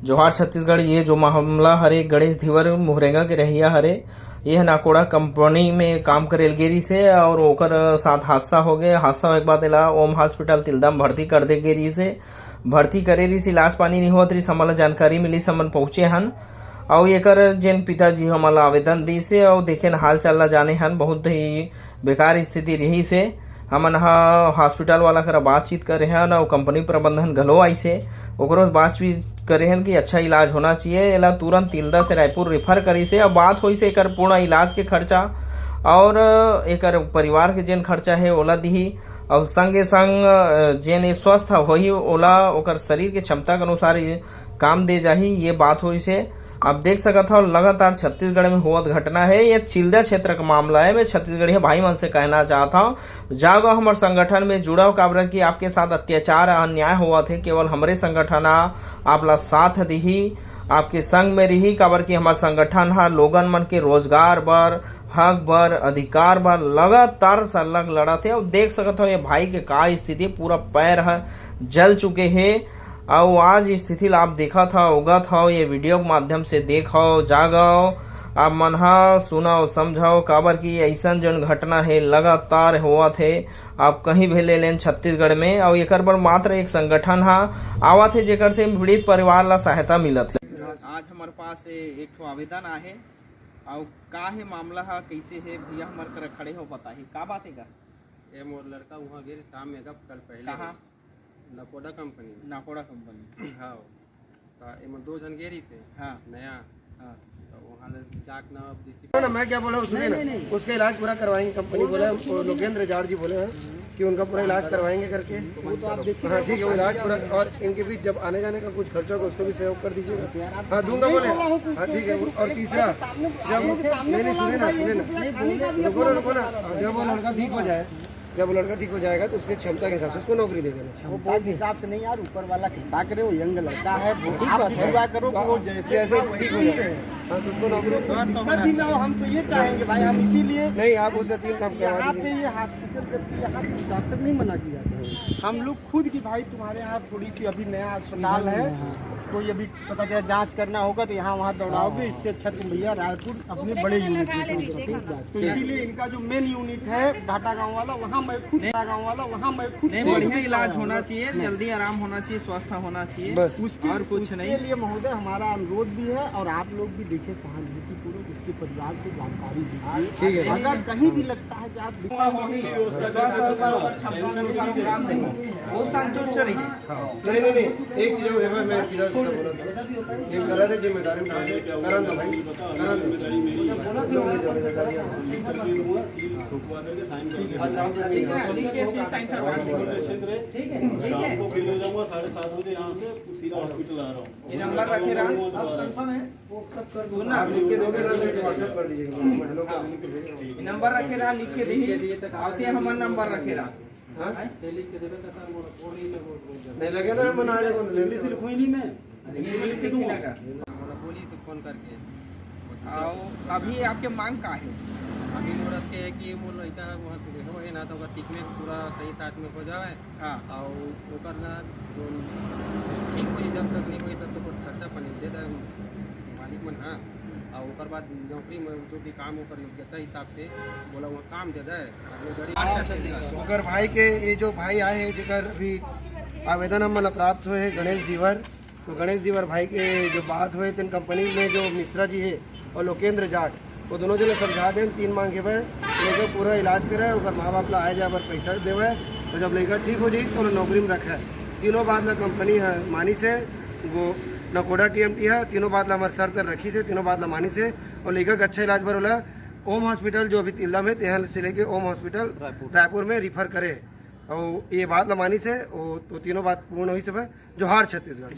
जोहार छत्तीसगढ़। ये जो मामला हरे गणेश धीवर मोहरेंगा के रहिया हरे, यह नाकोड़ा कंपनी में काम करेल गेरी से और ओकर साथ हादसा हो गया। हादसा होने के बाद एला ओम हॉस्पिटल तिलदाम भर्ती कर दे गेरी से, भर्ती करे रही इलाज पानी नहीं होत रही। हमन जानकारी मिली, समन पहुंचे हन और एकर जेन पिताजी हमन आवेदन दी से और देखे हाल चाल ला जाने हन। बहुत ही बेकार स्थिति रही से हमन हॉस्पिटल वाला करा बातचीत करे हन और कंपनी प्रबंधन घलो आई से ओकरो बातचीत करे हन कि अच्छा इलाज होना चाहिए, एला तुरंत तिल्दा से रायपुर रेफर करी से। अब बात होई से एकर पूर्ण इलाज के खर्चा और एकर परिवार के जेन खर्चा है ओला दिही और संगे संग जेन स्वस्थ होही ओला ओकर शरीर के क्षमता के अनुसार काम दे जाही। ये बात हुई से आप देख सकत हो लगातार छत्तीसगढ़ में हुआ घटना है। ये चिल्दा क्षेत्र का मामला है। मैं छत्तीसगढ़ी भाई मन से कहना चाहता हूँ, जागो हमारे संगठन में जुड़ाव काबर की आपके साथ अत्याचार अन्याय हुआ थे, केवल हमारे संगठन आपला साथ दी, आपके संग में रही। काबर की हमारे संगठन लोगन मन के रोजगार बर, हक बर, अधिकार बर लगातार सलग लड़ा थे। और देख सकत हो ये भाई के का स्थिति, पूरा पैर जल चुके हैं और आज स्थिति ला आप देखा था उगत हो। ये वीडियो के माध्यम से देखो, जागो, आप मन सुनाओ, समझाओ। काबर की ऐसा जो घटना है लगातार हुआ थे, आप कहीं भी ले लें छत्तीसगढ़ में और एक पर मात्र एक संगठन आवा थे जेकर से पीड़ित परिवार ला सहायता मिलत। आज हमारे पास एक आवेदन आहे और का है मामला कैसे है भैया हमारे कर खड़े हो बताही का बात है? ये मोर लड़का वहाँ गिर शाम में कल पहले कहाँ? नाकोड़ा कंपनी हाँ, तो एम 2 जन गेरी से हाँ नया हाँ, तो वहाँ जाक ना मैं क्या बोला सुनिए ना, उसका इलाज पूरा करवाएंगे। कंपनी बोले लोकेंद्र जाट जी बोले हैं कि उनका पूरा इलाज करवाएंगे करके। हाँ ठीक है, वो इलाज पूरा और इनके बीच जब आने जाने का कुछ खर्चा होगा उसको भी सहयोग कर दीजिएगा। हाँ दूंगा बोले। हाँ ठीक है। और तीसरा जब नहीं सुने ना रुको ना, जब वो लड़का ठीक हो जाए, जब वो लड़का ठीक हो जाएगा तो उसके क्षमता के हिसाब से उसको नौकरी दे देना। वो बहुत हिसाब से नहीं यार, ऊपर वाला चिंता करे, वो यंग लड़का है, आप दुआ करो कि वो जैसे ऐसे ठीक हो जाए हाँ तो उसको नौकरी भी ना हो। हम तो ये चाहेंगे भाई, हम इसीलिए नहीं आप उसका 3 काम करवा यहाँ दीजिए। पे ये हॉस्पिटल यहाँ डॉक्टर नहीं मना किया जाता, हम लोग खुद की भाई तुम्हारे यहाँ थोड़ी सी अभी नया अस्पताल है, कोई अभी पता चला जांच करना होगा तो यहाँ वहाँ दौड़ाओगे। इससे अच्छा तुम भैया रायपुर अपने बड़े यूनिट में, तो इसीलिए इनका जो मेन यूनिट है घाटा गाँव वाला, वहाँ मैं खुद बढ़िया इलाज होना चाहिए, जल्दी आराम होना चाहिए, स्वस्थ होना चाहिए, बस और कुछ नहीं। लिए महोदय हमारा अनुरोध भी है और आप लोग भी देखें सहानुभूति पूर्वक उसके परिवार से जानकारी दीजिए। ठीक है। अगर कहीं भी लगता है कि आप वो संतुष्ट रहिए। नहीं एक चीज है, मैं सीधा बोला था ये गलत है, जिम्मेदारी करा दो भाई, करा शाम को फिर ले जाऊंगा 7:30 बजे यहाँ से सीधा हॉस्पिटल आ रहा हूँ। ये नंबर रखे रहा आप लिख के दोगे ना तो एक व्हाट्सएप कर दीजिएगा। हेलो का लिख के भेजिए, नंबर रखे रहा, लिख के दीजिए। आते हमारा नंबर रखे रहा नहीं लगे ना बना इंग्लिश लिखोई नहीं मैं लिख के दूंगा। बोली से फोन करके अभी आपके मांग का है? अभी औरत के है कि वो लड़का वहाँ देखो है ना तो ओकर ट्रीटमेंट पूरा सही साथ में हो जाए। हाँ और ओकर ना जो ठीक हुई जब तक नहीं हुई तब तो खर्चा पानी दे दे मालिक मन। हाँ और ओकर बाद नौकरी में जो भी काम ओकर योग्यता हिसाब से बोला वहाँ काम दे दे गरीब। अगर भाई के ये जो भाई आए हैं जेकर अभी आवेदन हम प्राप्त हुए हैं गणेश दीवर, तो गणेश दीवर भाई के जो बात हुए थे कंपनी में जो मिश्रा जी है और लोकेंद्र जाट, वो दोनों जने समझा दें 3 मांगे हुए लेकर पूरा इलाज करे, अगर माँ बाप ला आए जाए पर पैसा देवे तो जब लेकर ठीक हो जाए तो नौकरी में रखा है। तीनों बात ला कंपनी है मानी से, वो नाकोड़ा TMT है, तीनों बात ला हमारे सर तर रखी से, तीनों बात ला मानी से और लेकर के अच्छा इलाज बर होला ओम हॉस्पिटल जो अभी तिल्दा में यहाँ से लेके ओम हॉस्पिटल रायपुर में रिफर करे। और ये बात ला मानी से वो तीनों बात पूर्ण हुई सब है। जोहार छत्तीसगढ़।